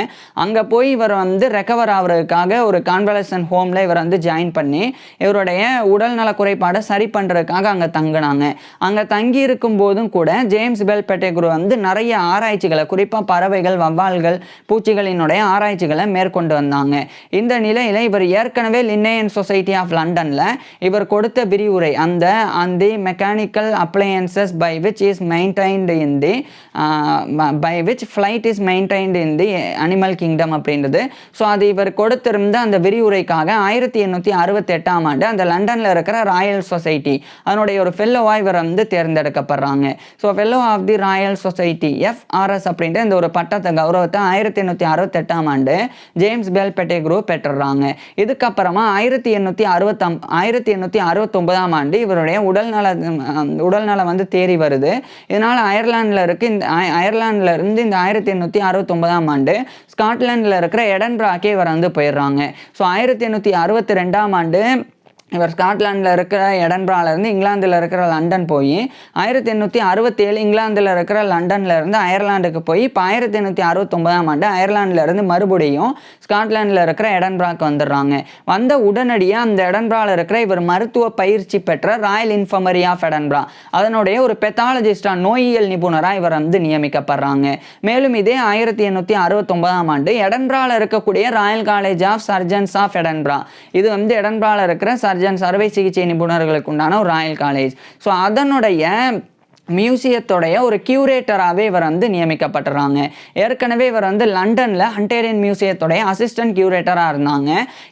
அங்கே போய் இவர் வந்து ரெக்கவர் ஆகிறதுக்காக ஒரு கான்வலசன்ட் ஹோமில் இவர் வந்து ஜாயின் பண்ணி இவருடைய உடல் நல குறைபாடை சரி பண்ணுறதுக்காக அங்கே தங்கினாங்க. அங்கே தங்கி இருக்கும் போதும் கூட ஜேம்ஸ் பெல் பெட்டிக்ரூ வந்து நிறைய ஆராய்ச்சிகளை, குறிப்பாக பறவைகள், வவ்வால்கள், பூச்சிகளினுடைய ஆராய்ச்சிகளை மேற்கொண்டு வந்தாங்க. இந்த நிலையில இவர் ஏற்கனவே லின்னேயன் சொசைட்டி ஆஃப் லண்டன்ல இவர் கொடுத்த விரிவுரை அந்த mechanical appliances by which flight is maintained in the animal kingdom அப்படின்றது. ஸோ அது இவர் கொடுத்திருந்த அந்த விரிவுரைக்காக 1868ஆம் ஆண்டு அந்த லண்டன்ல இருக்கிற ராயல் சொசைட்டி அதனுடைய ஒரு ஃபெல்லோவா இவர் வந்து தேர்ந்தெடுக்கப்படுறாங்க. So fellow of the Royal Society FRS அப்படின்ற இந்த ஒரு பட்டத்தை கௌரவத்தை 1868ஆம் ஆண்டு ஜேம்ஸ் பெல் பெட்டிக்ரூ பெற்றுறாங்க. இதுக்கப்புறமா 1869ஆம் ஆண்டு இவருடைய உடல்நலம் வந்து தேறி வருது. இதனால அயர்லாந்துல இருந்து இந்த 1869ஆம் ஆண்டு ஸ்காட்லாண்டில் இருக்கிற எடன்பராக்கே இவர் வந்து போயிடுறாங்க. ஸோ 1862ஆம் ஆண்டு இவர் ஸ்காட்லாண்டில் இருக்கிற எடன்பராலேருந்து இங்கிலாந்தில் இருக்கிற லண்டன் போய் 1867 இங்கிலாந்தில் இருக்கிற லண்டனில் இருந்து அயர்லாண்டுக்கு போய் இப்போ 1869ஆம் ஆண்டு அயர்லாண்டிலேருந்து மறுபடியும் ஸ்காட்லாண்டில் இருக்கிற எடன்பராக்கு வந்துடுறாங்க. வந்த உடனடியாக அந்த எடன்பராவில் இருக்கிற இவர் மருத்துவ பயிற்சி பெற்ற ராயல் இன்ஃபர்மரி ஆஃப் எடன்பரா அதனுடைய ஒரு பெத்தாலஜிஸ்டாக, நோயியல் நிபுணராக இவர் வந்து நியமிக்கப்படுறாங்க. மேலும் இதே 1869ஆம் ஆண்டு எடன்பராவில் இருக்கக்கூடிய Royal college of surgeons of Edinburgh, இது வந்து எடன்பராவில் இருக்கிற அறுவை சிகிச்சை நிபுணர்களுக்கு உண்டான ஒரு ராயல் காலேஜ். ஸோ அதனுடைய மியூசியத்தோடைய ஒரு கியூரேட்டராகவே இவர் வந்து நியமிக்கப்பட்டுறாங்க. ஏற்கனவே இவர் வந்து லண்டனில் ஹண்டேரியன் மியூசியத்தோடைய அசிஸ்டன்ட் கியூரேட்டராக இருந்தாங்க.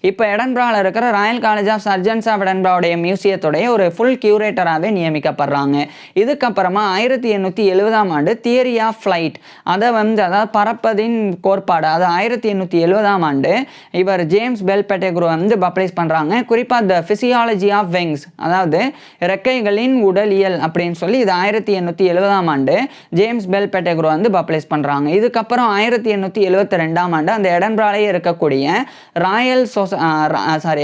இப்போ எடன்பராவில் இருக்கிற Royal college of surgeons of எடன்பராவுடைய மியூசியத்தோடைய ஒரு ஃபுல் கியூரேட்டராகவே நியமிக்கப்படுறாங்க. இதுக்கப்புறமா 1870ஆம் ஆண்டு தியரி ஆஃப் ஃப்ளைட் அதாவது பறப்பதின் கோட்பாடு, அது 1870ஆம் ஆண்டு இவர் ஜேம்ஸ் பெல் பெட்டிக்ரூ வந்து பப்ளிஷ் பண்ணுறாங்க. குறிப்பாக த ஃபிசியாலஜி ஆஃப் விங்ஸ், அதாவது இறக்கைகளின் உடலியல் அப்படின்னு சொல்லி இது 1870ஆம் ஆண்டு ஜேம்ஸ் பெல் பெட்டிக்ரூ வந்து பப்ளிஷ் பண்ணுறாங்க. இதுக்கப்புறம் 1872ஆம் ஆண்டு அந்த எடன்பராலே இருக்கக்கூடிய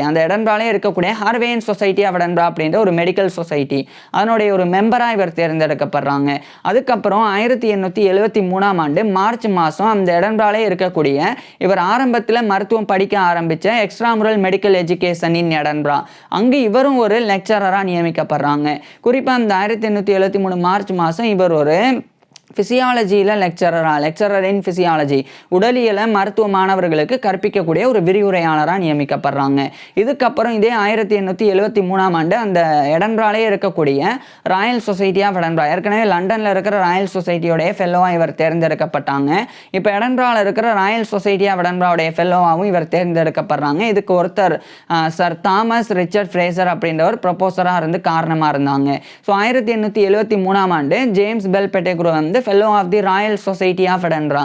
அந்த எடன்பராலே இருக்கக்கூடிய ஹார்வேயன் சொசைட்டி ஆஃப் எடன்பரா அப்படின்ற ஒரு மெடிக்கல் சொசைட்டி அதனுடைய ஒரு மெம்பராக இவர் தேர்ந்தெடுக்கப்படுறாங்க. அதுக்கப்புறம் 1873ஆம் ஆண்டு மார்ச் மாதம் அந்த எடன்பராலே இருக்கக்கூடிய இவர் ஆரம்பத்தில் மருத்துவம் படிக்க ஆரம்பித்த எக்ஸ்ட்ராமுரல் மெடிக்கல் எஜுகேஷன் இன் எடன்பரா, அங்கு இவரும் ஒரு லெக்சரராக நியமிக்கப்படுறாங்க. குறிப்பாக அந்த 1873 மார்ச் மாதம் இவர் ஒரு ஃபிசியாலஜியில் லெக்சரர் இன் ஃபிசியாலஜி, உடலியலை மருத்துவ மாணவர்களுக்கு கற்பிக்கக்கூடிய ஒரு விரிவுரையாளராக நியமிக்கப்படுறாங்க. இதுக்கப்புறம் இதே 1873ஆம் ஆண்டு அந்த எடன்பிராலே இருக்கக்கூடிய ராயல் சொசைட்டி ஆஃப் எடன்பிரா, ஏற்கனவே லண்டனில் இருக்கிற ராயல் சொசைட்டியோடைய ஃபெல்லோவாக இவர் தேர்ந்தெடுக்கப்பட்டாங்க. இப்போ எடன்பிராவில் இருக்கிற ராயல் சொசைட்டி ஆஃப் எடன்பிராவுடைய ஃபெல்லோவாகவும் இவர் தேர்ந்தெடுக்கப்படுறாங்க. இதுக்கு ஒருத்தர் சர் தாமஸ் ரிச்சர்ட் ஃப்ரேசர் அப்படின்றவர் ப்ரொபோசராக இருந்து காரணமாக இருந்தாங்க. ஸோ 1873ஆம் ஆண்டு ஜேம்ஸ் பெல் பெட்டிக்ரூ வந்து fellow of the Royal Society of Edinburgh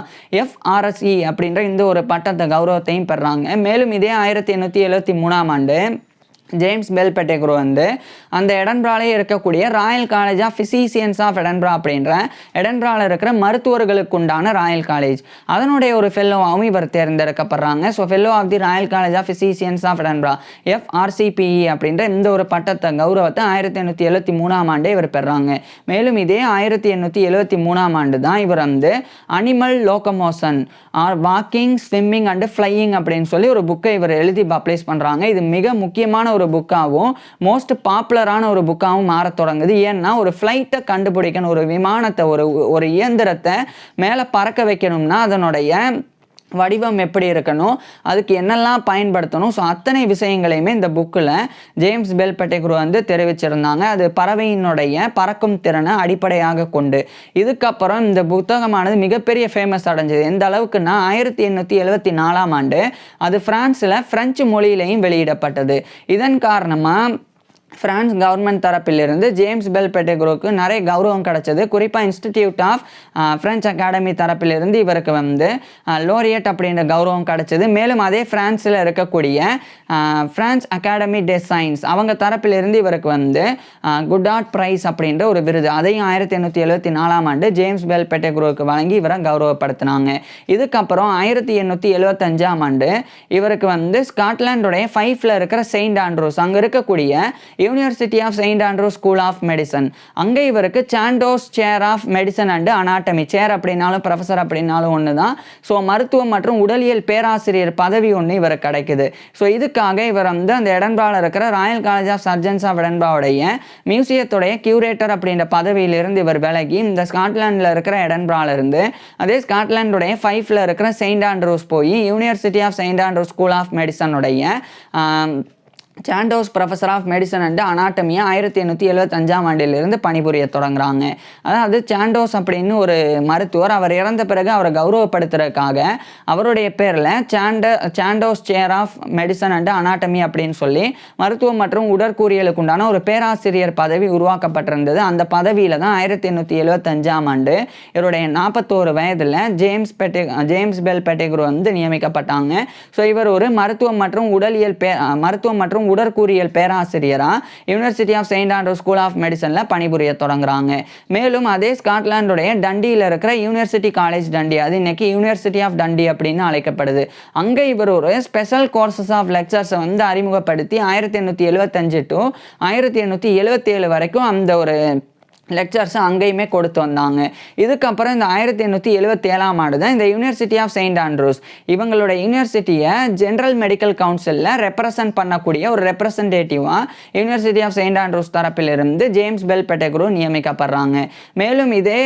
FRSE அப்படின்ற இந்த ஒரு பட்டத்தை கௌரவத்தையும் பெறாங்க. மேலும் இதே 1873ஆம் ஆண்டு ஜேம்ஸ் பெல் பெட்டிக்ரூ வந்து அந்த எடன்பிராலே இருக்கக்கூடிய Royal college of physicians of Edinburgh அப்படின்ற எடன்பிராவில் இருக்கிற மருத்துவர்களுக்கு உண்டான ராயல் காலேஜ், அதனுடைய ஒரு ஃபெல்லோவாகவும் இவர் தேர்ந்தெடுக்கப்படுறாங்க. So fellow of the Royal college of physicians of Edinburgh FRCPE அப்படின்ற இந்த ஒரு பட்டத்தை கௌரவத்தை 1873ஆம் ஆண்டே இவர் பெறாங்க. மேலும் இதே 1873ஆம் ஆண்டு தான் இவர் வந்து animal locomotion or walking, swimming and flying அப்படின்னு சொல்லி ஒரு புக்கை இவர் எழுதி பப்ளிஷ் பண்ணுறாங்க. இது மிக முக்கியமான ஒரு புக்காகவும் மோஸ்ட் பாப்புலரான ஒரு புக்காகவும் மாற தொடங்குது. ஏன்னா ஒரு ஃப்ளைட்டை கண்டுபிடிக்கணும், ஒரு விமானத்தை ஒரு இயந்திரத்தை மேலே பறக்க வைக்கணும்னா அதனுடைய வடிவம் எப்படி இருக்கணும், அதுக்கு என்னெல்லாம் பயன்படுத்தணும், ஸோ அத்தனை விஷயங்களையுமே இந்த புக்கில் ஜேம்ஸ் பெல் பெட்டிக்ரூ வந்து தெரிவிச்சிருந்தாங்க. அது பறவையினுடைய பறக்கும் திறனை அடிப்படையாக கொண்டு. இதுக்கப்புறம் இந்த புத்தகமானது மிகப்பெரிய ஃபேமஸ் அடைஞ்சது. எந்த அளவுக்குன்னா 1874ஆம் ஆண்டு அது ஃப்ரெஞ்சு மொழியிலையும் வெளியிடப்பட்டது. இதன் காரணமாக பிரான்ஸ் கவர்மெண்ட் தரப்பிலிருந்து ஜேம்ஸ் பெல் பெட்டிக்ரூக்கு நிறைய கௌரவம் கிடைச்சது. குறிப்பாக இன்ஸ்டிடியூட் ஆஃப் பிரெஞ்ச் அகாடமி தரப்பிலிருந்து இவருக்கு வந்து லோரியட் அப்படின்ற கௌரவம் கிடைச்சது. மேலும் அதே பிரான்ஸில் இருக்கக்கூடிய பிரான்ஸ் அகாடமி டே சயின்ஸ் அவங்க தரப்பிலிருந்து இவருக்கு வந்து குடார்ட் பிரைஸ் அப்படின்ற ஒரு விருது, அதையும் 1874ஆம் ஆண்டு ஜேம்ஸ் பெல் பெட்டிக்ரூக்கு வழங்கி இவரை கௌரவப்படுத்தினாங்க. இதுக்கப்புறம் 1875ஆம் ஆண்டு இவருக்கு வந்து ஸ்காட்லாண்டுடைய ஃபைஃப்ல இருக்கிற செயின்ட் ஆண்ட்ரூஸ், அங்கே இருக்கக்கூடிய university of Saint Andrews School of Medicine, அங்கே இவருக்கு Chandos chair of medicine and Anatomy, chair அப்படின்னாலும் ப்ரொஃபஸர் அப்படின்னாலும் ஒன்று தான். ஸோ மருத்துவம் மற்றும் உடலியல் பேராசிரியர் பதவி ஒன்று இவருக்கு கிடைக்குது. ஸோ இதுக்காக இவர் வந்து அந்த எடன்பிராவில் இருக்கிற ராயல் காலேஜ் ஆஃப் சர்ஜன்ஸ் ஆஃப் எடன்பிராவுடைய மியூசியத்துடைய கியூரேட்டர் அப்படின்ற பதவியிலிருந்து இவர் விலகி இந்த ஸ்காட்லாண்டில் இருக்கிற எடன்பிராவில் இருந்து அதே ஸ்காட்லாண்டுடைய ஃபைஃப்ல இருக்கிற செயின்ட் ஆண்ட்ரூஸ் போய் University of Saint Andrews School of மெடிசனுடைய Chandos professor of medicine and அனாட்டமியை 1875ஆம் ஆண்டிலிருந்து பணிபுரிய தொடங்குறாங்க. அதாவது சாண்டோஸ் அப்படின்னு ஒரு மருத்துவர், அவர் இறந்த பிறகு அவரை கௌரவப்படுத்துறதுக்காக அவருடைய பேரில் Chandos chair of medicine and anatomy அப்படின்னு சொல்லி மருத்துவம் மற்றும் உடற்கூறியலுக்கு உண்டான ஒரு பேராசிரியர் பதவி உருவாக்கப்பட்டிருந்தது. அந்த பதவியில் தான் 1875ஆம் ஆண்டு இவருடைய 41 வயதில் ஜேம்ஸ் பெல் பெட்டிக்ரூ வந்து நியமிக்கப்பட்டாங்க. ஸோ இவர் ஒரு மருத்துவம் மற்றும் உடற்கூறியல் பேராசிரியராக University of Saint Andrews School of மெடிசனில் பணிபுரிய தொடங்குறாங்க. மேலும் அதே ஸ்காட்லாண்டுடைய டண்டியில் இருக்கிற யூனிவர்சிட்டி காலேஜ் டண்டி, அது இன்னைக்கு யூனிவர்சிட்டி ஆஃப் டண்டி அப்படின்னு அழைக்கப்படுது, அங்கே இவர் ஒரு ஸ்பெஷல் கோர்சஸ் ஆஃப் லெக்சர்ஸை வந்து அறிமுகப்படுத்தி 1875 to 1877 வரைக்கும் அந்த ஒரு லெக்சர்ஸ் அங்கேயுமே கொடுத்து வந்தாங்க. இதுக்கப்புறம் இந்த 1877ஆம் ஆண்டு தான் இந்த யூனிவர்சிட்டி ஆஃப் செயின்ட் ஆண்ட்ரூஸ் இவங்களோட யூனிவர்சிட்டியை ஜென்ரல் மெடிக்கல் கவுன்சிலில் ரெப்ரசன்ட் பண்ணக்கூடிய ஒரு ரெப்ரசன்டேட்டிவாக யூனிவர்சிட்டி ஆஃப் செயின்ட் ஆண்ட்ரூஸ் தரப்பிலிருந்து ஜேம்ஸ் பெல் பெட்டிக்ரூ நியமிக்கப்படுறாங்க. மேலும் இதே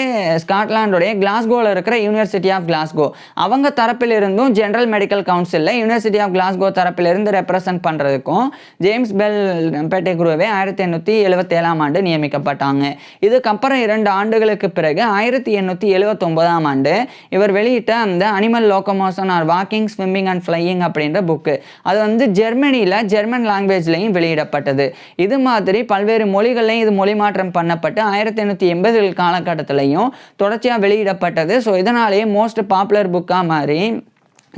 ஸ்காட்லாண்டுடைய கிளாஸ்கோவில் இருக்கிற யூனிவர்சிட்டி ஆஃப் கிளாஸ்கோ அவங்க தரப்பிலிருந்தும் ஜென்ரல் மெடிக்கல் கவுன்சிலில் யூனிவர்சிட்டி ஆஃப் கிளாஸ்கோ தரப்பிலிருந்து ரெப்ரசன்ட் பண்ணுறதுக்கும் ஜேம்ஸ் பெல் பெட்டிக்ரூவே 1877ஆம் ஆண்டு நியமிக்கப்பட்டாங்க. இதுக்கப்புறம் 2 ஆண்டுகளுக்கு பிறகு 1879ஆம் ஆண்டு இவர் வெளியிட்ட அந்த animal locomotion or walking, swimming and flying அப்படின்ற புக்கு, அது வந்து ஜெர்மன் லாங்குவேஜ்லையும் வெளியிடப்பட்டது. இது மாதிரி பல்வேறு மொழிகளையும் இது மொழி மாற்றம் பண்ணப்பட்டு 1880 காலகட்டத்திலையும் தொடர்ச்சியாக வெளியிடப்பட்டது. ஸோ இதனாலேயே மோஸ்ட் பாப்புலர் புக்காக மாறி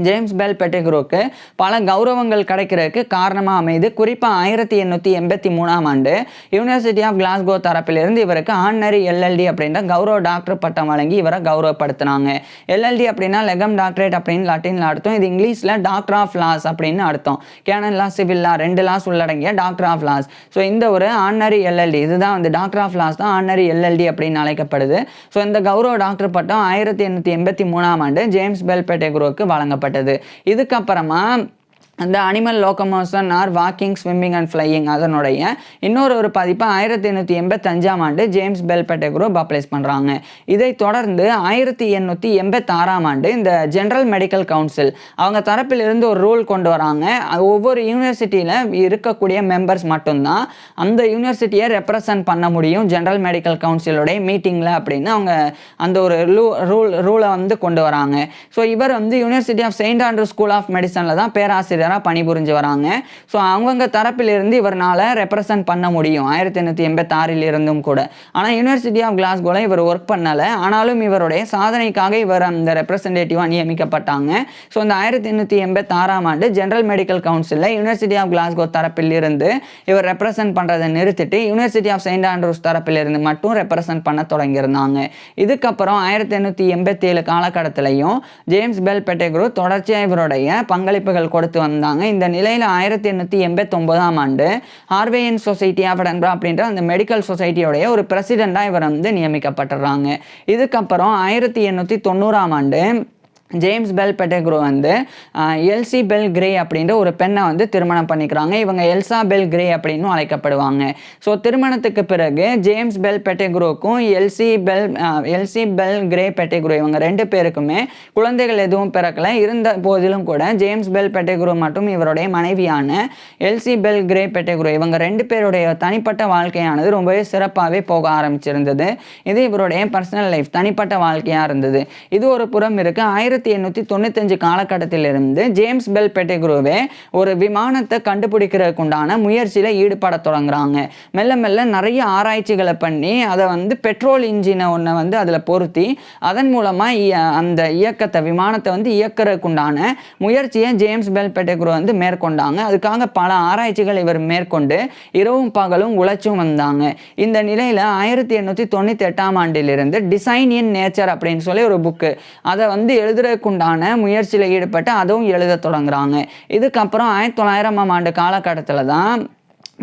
ஜேம்ஸ் பெல் பெட்டிக்ரூக்கு பல கௌரவங்கள் கிடைக்கிறதுக்கு காரணமாக அமைது. குறிப்பாக 1883ஆம் ஆண்டு யூனிவர்சிட்டி ஆஃப் கிளாஸ்கோ தரப்பிலிருந்து இவருக்கு ஆனரி LLD அப்படின்ற கௌரவ டாக்டர் பட்டம் வழங்கி இவரை கௌரவப்படுத்தினாங்க. LLD அப்படின்னா லெகம் டாக்டரேட் அப்படின்னு லாட்டினில் அர்த்தம். இது இங்கிலீஷில் டாக்டர் ஆஃப் லாஸ் அப்படின்னு அர்த்தம். கேனன் லா, சிவில் லா, 2 லாஸ் உள்ளடங்கிய டாக்டர் ஆஃப் லாஸ். ஸோ இந்த ஒரு ஆனரி LLD, இதுதான் வந்து டாக்டர் ஆஃப் லாஸ் தான் ஆனரி LLD அப்படின்னு அழைக்கப்படுது. ஸோ இந்த கௌரவ டாக்டர் பட்டம் 1883ஆம் ஆண்டு ஜேம்ஸ் பெல் பெட்டிக்ரூக்கு வழங்கப்பட்டது. இதுக்கப்புறமா அந்த animal locomotion or walking swimming and flying அதனுடைய இன்னொரு பதிப்பை 1885ஆம் ஆண்டு ஜேம்ஸ் பெல் பெட்டெக்ரோ பப்ளிஷ் பண்ணுறாங்க. இதை தொடர்ந்து 1886ஆம் ஆண்டு இந்த ஜென்ரல் மெடிக்கல் கவுன்சில் அவங்க தரப்பிலிருந்து ஒரு ரூல் கொண்டு வராங்க. ஒவ்வொரு யூனிவர்சிட்டியில் இருக்கக்கூடிய மெம்பர்ஸ் மட்டும்தான் அந்த யூனிவர்சிட்டியை ரெப்ரசன்ட் பண்ண முடியும் ஜென்ரல் மெடிக்கல் கவுன்சிலோடைய மீட்டிங்கில் அப்படின்னு அவங்க அந்த ஒரு ரூலை வந்து கொண்டு வராங்க. ஸோ இவர் வந்து University of Saint Andrew School of மெடிசனில் தான் பேராசிரியர் பணிபுரிஞ்சு வராங்க. ஸோ அவங்க தரப்பிலிருந்து இவரால் ரெப்ரசன்ட் பண்ண முடியும் 1886 இருந்தும் கூட. ஆனால் யூனிவர்சிட்டி ஆஃப் கிளாஸ்கோல இவர் ஒர்க் பண்ணலை. ஆனாலும் இவருடைய சாதனைக்காக இவர் அந்த ரெப்ரசன்டேட்டிவாக நியமிக்கப்பட்டாங்க. ஸோ இந்த 1886ஆம் ஆண்டு ஜென்ரல் மெடிக்கல் கவுன்சிலில் யூனிவர்சிட்டி ஆஃப் கிளாஸ்கோ தரப்பில் இருந்து இவர் ரெப்ரசன்ட் பண்ணுறதை நிறுத்திட்டு யூனிவர்சிட்டி ஆஃப் செயின்ட் ஆண்ட்ரூஸ் தரப்பிலிருந்து மட்டும் ரெப்ரசன்ட் பண்ண தொடங்கியிருந்தாங்க. இதுக்கப்புறம் 1887 காலகட்டத்திலையும் ஜேம்ஸ் பெல் பெட்டெக்ரோ தொடர்ச்சியாக இவருடைய பங்களிப்புகள் கொடுத்து வந்தாங்க. இந்த நிலையில் 1889ஆம் ஆண்டு ஹார்வேயன் சொசைட்டி ஆஃப் எடன்பரா அப்படின்ற அந்த மெடிக்கல் சொசைட்டியோடைய ஒரு பிரசிடெண்டாக இவர் வந்து நியமிக்கப்பட்டுறாங்க. இதுக்கப்புறம் 1890ஆம் ஆண்டு ஜேம்ஸ் பெல் பெட்டெக்ரோ வந்து எல்சி பெல் கிரே அப்படின்ற ஒரு பெண்ணை வந்து திருமணம் பண்ணிக்கிறாங்க. இவங்க எல்சா பெல் கிரே அப்படின்னு அழைக்கப்படுவாங்க. ஸோ திருமணத்துக்கு பிறகு ஜேம்ஸ் பெல் பெட்டெக்ரோக்கும் எல்சி பெல் கிரே பெட்டெக்ரோ இவங்க 2 பேருக்குமே குழந்தைகள் எதுவும் பிறக்கலை. இருந்த போதிலும் கூட ஜேம்ஸ் பெல் பெட்டெக்ரோ மற்றும் இவருடைய மனைவியான எல்சி பெல் கிரே பெட்டெக்ரோ இவங்க 2 பேருடைய தனிப்பட்ட வாழ்க்கையானது ரொம்பவே சிறப்பாகவே போக ஆரம்பிச்சிருந்தது. இது இவருடைய பர்சனல் லைஃப் தனிப்பட்ட வாழ்க்கையாக இருந்தது. இது ஒரு புறம் இருக்கு. 1895 காலகட்டத்திலிருந்து ஜேம்ஸ் பெல் பெட்டெக்ரோவே ஒரு விமானத்தை கண்டுபிடிக்கிறதுக்குண்டான முயற்சியில் ஈடுபட தொடங்குறாங்க. மெல்ல மெல்ல நிறைய ஆராய்ச்சிகளை பண்ணி அதை வந்து பெட்ரோல் இன்ஜினை ஒன்றை வந்து அதில் பொருத்தி அதன் மூலமாக அந்த விமானத்தை வந்து இயக்கிறதுக்குண்டான முயற்சியை ஜேம்ஸ் பெல் பெட்டெக்ரோ வந்து மேற்கொண்டாங்க. அதுக்காக பல ஆராய்ச்சிகள் இவர் மேற்கொண்டு இரவும் பகலும் உழைச்சும் வந்தாங்க. இந்த நிலையில் 1898ஆம் ஆண்டிலிருந்து டிசைன் இன் நேச்சர் அப்படின்னு சொல்லி ஒரு புக்கு அதை வந்து எழுதுறதுக்குண்டான முயற்சியில் ஈடுபட்டு அதுவும் எழுத தொடங்குறாங்க. இதுக்கப்புறம் 1900ஆம் ஆண்டு காலகட்டத்தில் தான்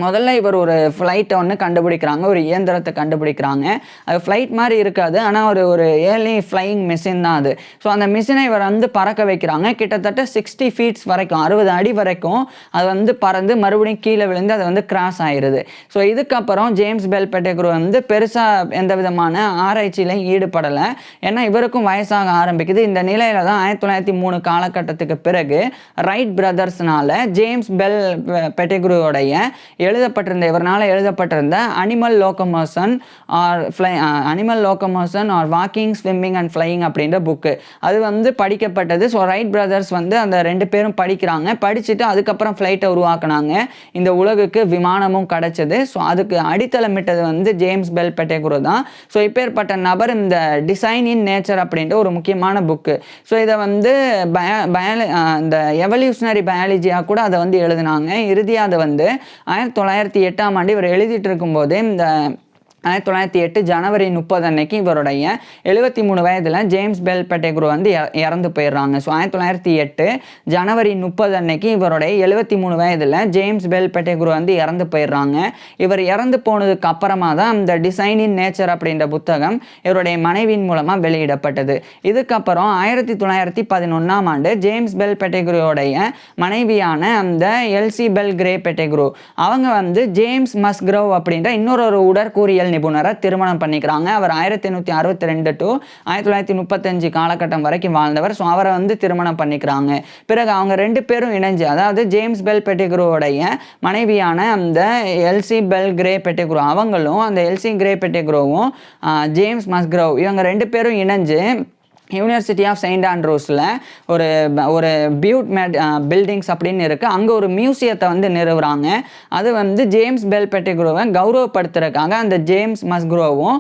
முதல்ல இவர் ஒரு ஃப்ளைட்டை ஒன்று கண்டுபிடிக்கிறாங்க. ஒரு இயந்திரத்தை கண்டுபிடிக்கிறாங்க. அது ஃப்ளைட் மாதிரி இருக்காது, ஆனால் ஒரு ஏர்லி ஃப்ளையிங் மிஷின் தான் அது. ஸோ அந்த மிஷினை இவர் வந்து பறக்க வைக்கிறாங்க. கிட்டத்தட்ட 60 ஃபீட்ஸ் வரைக்கும் 60 அடி வரைக்கும் அது வந்து பறந்து மறுபடியும் கீழே விழுந்து அது வந்து கிராஸ் ஆயிடுது. ஸோ இதுக்கப்புறம் ஜேம்ஸ் பெல் பெட்டெக்ரோ வந்து பெருசாக எந்த விதமான ஆராய்ச்சியிலையும் ஈடுபடலை. ஏன்னா இவருக்கும் வயசாக ஆரம்பிக்குது. இந்த நிலையில தான் 1903 காலகட்டத்துக்கு பிறகு ரைட் பிரதர்ஸ்னால ஜேம்ஸ் பெல் பெட்டெக்ரோடைய இவரால் எழுதப்பட்டிருந்த animal locomotion or walking swimming and flying அப்படின்ற புக்கு அது வந்து படிக்கப்பட்டது. ஸோ ரைட் பிரதர்ஸ் வந்து அந்த 2 பேரும் படிக்கிறாங்க. படிச்சுட்டு அதுக்கப்புறம் ஃப்ளைட்டை உருவாக்குனாங்க. இந்த உலகுக்கு விமானமும் கிடைச்சது. ஸோ அதுக்கு அடித்தளமிட்டது வந்து ஜேம்ஸ் பெல் பெட்டெக்ரோ தான். ஸோ இப்பேற்பட்ட நபர் இந்த டிசைன் இன் நேச்சர் அப்படின்ற ஒரு முக்கியமான புக்கு. ஸோ இதை வந்து இந்த எவல்யூஷனரி பயாலஜியாக கூட அதை வந்து எழுதினாங்க. இறுதியாக அதை வந்து 1908ஆம் ஆண்டு இவர் எழுதிட்டு இருக்கும்போது இந்த 1908 ஜனவரி 30 அன்னைக்கு இவருடைய 73 வயதில் ஜேம்ஸ் பெல் பெட்டெக்ரோ வந்து இறந்து போயிடுறாங்க. ஸோ 1908 ஜனவரி 30 அன்னைக்கு இவருடைய 73 வயதில் ஜேம்ஸ் பெல் பெட்டெக்ரோ வந்து இறந்து போயிடுறாங்க. இவர் இறந்து போனதுக்கு அப்புறமா தான் இந்த டிசைன் இன் நேச்சர் அப்படின்ற புத்தகம் இவருடைய மனைவியின் மூலமாக வெளியிடப்பட்டது. இதுக்கப்புறம் 1911ஆம் ஆண்டு ஜேம்ஸ் பெல் பெட்டெக்ரோடைய மனைவியான அந்த எல்சி பெல் கிரே பெட்டெக்ரோ அவங்க வந்து ஜேம்ஸ் மஸ்கிரோவ் அப்படின்ற இன்னொரு உடற்கூறியல் நிபுணரை திருமணம் பண்ணிக்கிறாங்க. அவர் 1862 to 1935 காலகட்டம் வரைக்கும் வாழ்ந்தவர். ஸோ அவரை வந்து திருமணம் பண்ணிக்கிறாங்க. பிறகு அவங்க 2 பேரும் இணைஞ்சு, அதாவது ஜேம்ஸ் பெல் பெட்டெக்ரோவுடைய மனைவியான அந்த எல்சி பெல் கிரே பெட்டெக்ரோ அவங்களும் அந்த எல்சி கிரே பெட்டெக்ரோவும் ஜேம்ஸ் மஸ்கிரோவ் இவங்க 2 பேரும் இணைஞ்சு யூனிவர்சிட்டி ஆஃப் செயின்ட் ஆண்ட்ரூஸில் ஒரு பில்டிங்ஸ் அப்படின்னு இருக்குது. அங்கே ஒரு மியூசியத்தை வந்து நிறுவுறாங்க. அது வந்து ஜேம்ஸ் பெல் பெட்டெக்ரோவை கௌரவப்படுத்துறதுக்காக அந்த ஜேம்ஸ் மஸ்கிரோவும்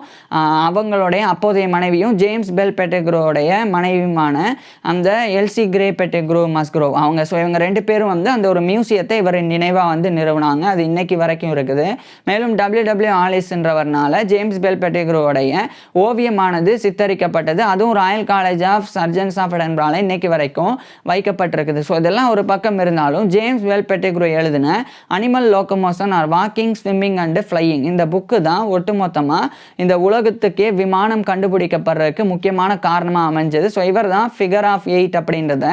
அவங்களுடைய அப்போதைய மனைவியும் ஜேம்ஸ் பெல் பெட்டெக்ரோவுடைய மனைவியுமான அந்த எல்சி கிரே பெட்டெக்ரோ மஸ்கிரோவ் அவங்க ஸோ இவங்க 2 பேரும் வந்து அந்த ஒரு மியூசியத்தை இவரின் நினைவாக வந்து நிறுவனாங்க. அது இன்னைக்கு வரைக்கும் இருக்குது. மேலும் W.W. ஆலிஸ்ன்றவர்னால ஜேம்ஸ் பெல் பெட்டெக்ரோவுடைய ஓவியமானது சித்தரிக்கப்பட்டது. அதுவும் Royal college of surgeons of எடன்பரால இன்னைக்கு வரைக்கும் வைக்கப்பட்டிருக்குது. ஸோ இதெல்லாம் ஒரு பக்கம் இருந்தாலும் ஜேம்ஸ் பெல் பெட்டிக்ரூ எழுதின animal locomotion or walking, swimming and flying இந்த புக்கு தான் ஒட்டுமொத்தமாக இந்த உலகத்துக்கே விமானம் கண்டுபிடிக்கப்படுறதுக்கு முக்கியமான காரணமாக அமைஞ்சது. ஸோ இவர் தான் ஃபிகர் ஆஃப் 8 அப்படின்றத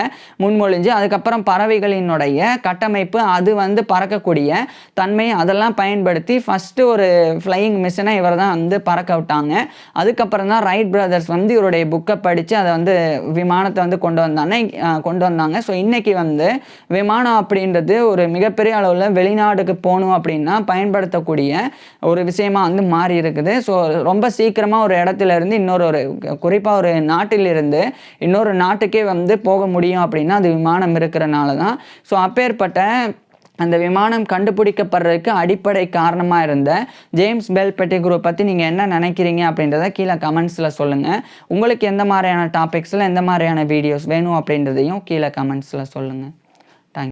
முன்மொழிஞ்சு அதுக்கப்புறம் பறவைகளினுடைய கட்டமைப்பு, அது வந்து பறக்கக்கூடிய தன்மை, அதெல்லாம் பயன்படுத்தி ஃபஸ்ட்டு ஒரு ஃப்ளையிங் மிஷினை இவர் தான் வந்து பறக்க விட்டாங்க. அதுக்கப்புறம் தான் ரைட் பிரதர்ஸ் வந்து இவருடைய புக்கை படித்து அதை வந்து விமானத்தை வந்து கொண்டு வந்தாங்க. ஸோ இன்றைக்கி வந்து விமானம் அப்படின்றது ஒரு மிகப்பெரிய அளவில் வெளிநாடுக்கு போகணும் அப்படின்னா பயன்படுத்தக்கூடிய ஒரு விஷயமா வந்து மாறி இருக்குது. ஸோ ரொம்ப சீக்கிரமாக ஒரு இடத்துல இருந்து குறிப்பாக ஒரு நாட்டிலிருந்து இன்னொரு நாட்டுக்கே வந்து போக முடியும் அப்படின்னா அது விமானம் இருக்கிறனால தான். ஸோ அப்பேற்பட்ட அந்த விமானம் கண்டுபிடிக்கப்படுறதுக்கு அடிப்படை காரணமாக இருந்த ஜேம்ஸ் பெல் பெட்டிக்ரூ பற்றி நீங்கள் என்ன நினைக்கிறீங்க அப்படின்றத கீழே கமெண்ட்ஸில் சொல்லுங்கள். உங்களுக்கு எந்த மாதிரியான டாபிக்ஸில் எந்த மாதிரியான வீடியோஸ் வேணும் அப்படின்றதையும் கீழே கமெண்ட்ஸில் சொல்லுங்கள்.